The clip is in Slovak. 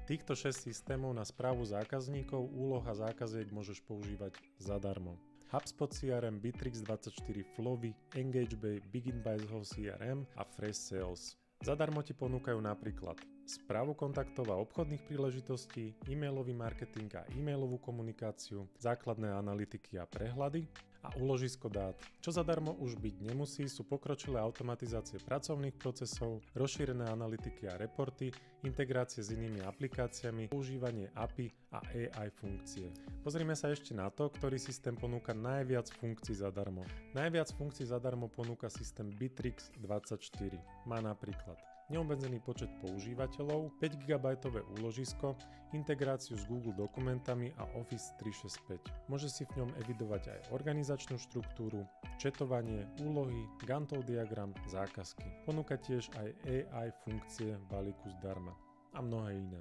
Týchto 6 systémov na správu zákazníkov, úloh a zákaziek môžeš používať zadarmo. HubSpot CRM, Bittrex24, Flowy, EngageBay, BeginByHo CRM a Freshsales. Zadarmo ti ponúkajú napríklad správu kontaktov a obchodných príležitostí, e-mailový marketing a e-mailovú komunikáciu, základné analytiky a prehľady a úložisko dát. Čo zadarmo už byť nemusí, sú pokročilé automatizácie pracovných procesov, rozšírené analytiky a reporty, integrácie s inými aplikáciami, používanie API a AI funkcie. Pozrime sa ešte na to, ktorý systém ponúka najviac funkcií zadarmo. Najviac funkcií zadarmo ponúka systém Bittrex24. Má napríklad neobmedzený počet používateľov, 5 GB úložisko, integráciu s Google dokumentami a Office 365. Môže si v ňom evidovať aj organizačnú štruktúru, četovanie, úlohy, Ganttov diagram, zákazky. Ponúka tiež aj AI funkcie v balíku zdarma a mnohé iné.